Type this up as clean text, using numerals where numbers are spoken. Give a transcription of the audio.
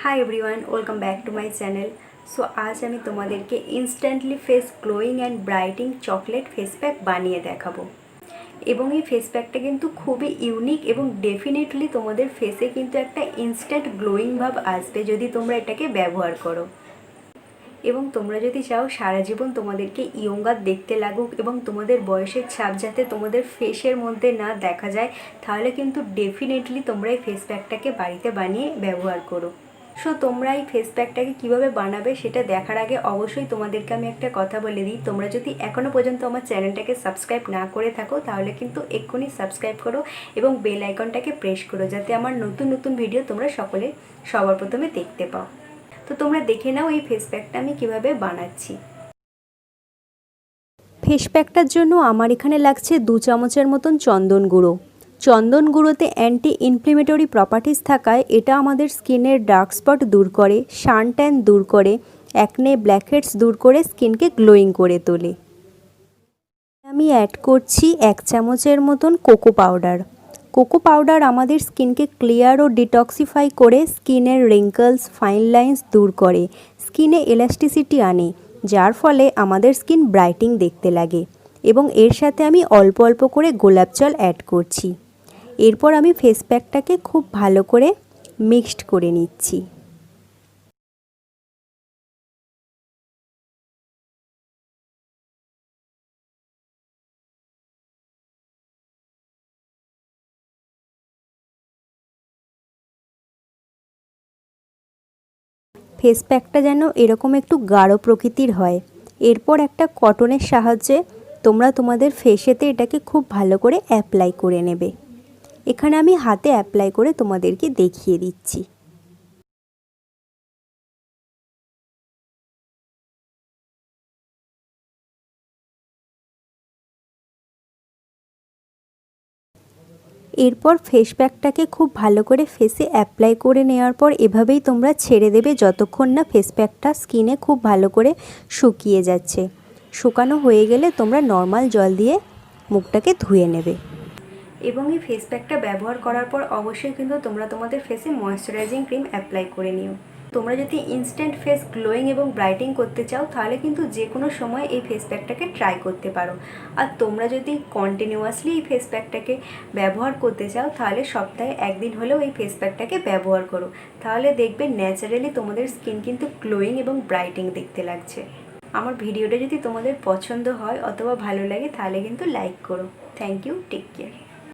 Hi everyone welcome back to my channel. So आज আমি তোমাদেরকে instantly face glowing and brightening chocolate face pack বানিয়ে দেখাবো এবং এই ফেস প্যাকটা কিন্তু খুবই ইউনিক এবং ডেফিনেটলি তোমাদের ফেসে কিন্তু একটা ইনস্ট্যান্ট গ্লোয়িং ভাব আসবে যদি তোমরা এটাকে ব্যবহার করো। এবং তোমরা যদি চাও সারা জীবন তোমাদেরকে ইয়ঙ্গার দেখতে লাগুক এবং তোমাদের বয়সের ছাপ যাতে তোমাদের ফেসের মধ্যে না দেখা যায়, তাহলে কিন্তু ডেফিনেটলি তোমরা এই ফেস প্যাকটাকে বাড়িতে বানিয়ে ব্যবহার করো। সো তোমরা এই ফেস প্যাকটাকে কীভাবে বানাবে সেটা দেখার আগে অবশ্যই তোমাদেরকে আমি একটা কথা বলে দিই, তোমরা যদি এখনও পর্যন্ত আমার চ্যানেলটাকে সাবস্ক্রাইব না করে থাকো তাহলে কিন্তু এক্ষুনি সাবস্ক্রাইব করো এবং বেল আইকনটাকে প্রেস করো যাতে আমার নতুন নতুন ভিডিও তোমরা সকলে সবার প্রথমে দেখতে পাও। তো তোমরা দেখে নাও এই ফেস প্যাকটা আমি কীভাবে বানাচ্ছি। ফেস প্যাকটার জন্য আমার এখানে লাগছে 2 চামচের মতন চন্দন গুঁড়ো। চন্দন গুঁড়োতে অ্যান্টি ইনফ্লেমেটরি প্রপার্টিস থাকায় এটা আমাদের স্কিনের ডার্ক স্পট দূর করে, সান ট্যান দূর করে, অ্যাকনে ব্ল্যাকহেডস দূর করে স্কিনকে গ্লোয়িং করে তোলে। আমি অ্যাড করছি 1 চামচের মতন কোকো পাউডার। কোকো পাউডার আমাদের স্কিনকে ক্লিয়ার ও ডিটক্সিফাই করে স্কিনের রিঙ্কলস ফাইন লাইন্স দূর করে, স্কিনে এলাস্টিসিটি আনে, যার ফলে আমাদের স্কিন ব্রাইটিং দেখতে লাগে। এবং এর সাথে আমি অল্প অল্প করে গোলাপ জল অ্যাড করছি। এরপর আমি ফেস প্যাকটাকে খুব ভালো করে মিক্সড করে নিচ্ছি। ফেস প্যাকটা যেন এরকম একটু গাঢ় প্রকৃতির হয়। এরপর একটা কটনের সাহায্যে তোমরা তোমাদের ফেসেতে এটাকে খুব ভালো করে অ্যাপ্লাই করে নেবে। এখানে আমি হাতে অ্যাপ্লাই করে তোমাদেরকে দেখিয়ে দিচ্ছি। এরপর ফেস প্যাকটাকে খুব ভালো করে ফেসে অ্যাপ্লাই করে নেওয়ার পর এভাবেই তোমরা ছেড়ে দেবে যতক্ষণ না ফেস প্যাকটা স্কিনে খুব ভালো করে শুকিয়ে যাচ্ছে। শুকানো হয়ে গেলে তোমরা নর্মাল জল দিয়ে মুখটাকে ধুয়ে নেবে। এবং এই ফেস প্যাকটা ব্যবহার করার পর অবশ্যই কিন্তু তোমরা তোমাদের ফেসে ময়েশ্চারাইজিং ক্রিম অ্যাপ্লাই করে নিও। তোমরা যদি ইনস্ট্যান্ট ফেস গ্লোয়িং এবং ব্রাইটিং করতে চাও তাহলে কিন্তু যে কোনো সময় এই ফেস প্যাকটাকে ট্রাই করতে পারো। আর তোমরা যদি কন্টিনিউয়াসলি এই ফেস প্যাকটাকে ব্যবহার করতে চাও তাহলে সপ্তাহে একদিন হলেও এই ফেস প্যাকটাকে ব্যবহার করো, তাহলে দেখবে ন্যাচারালি তোমাদের স্কিন কিন্তু গ্লোয়িং এবং ব্রাইটিং দেখতে লাগছে। আমার ভিডিওটা যদি তোমাদের পছন্দ হয় অথবা ভালো লাগে তাহলে কিন্তু লাইক করো। Thank you, take care.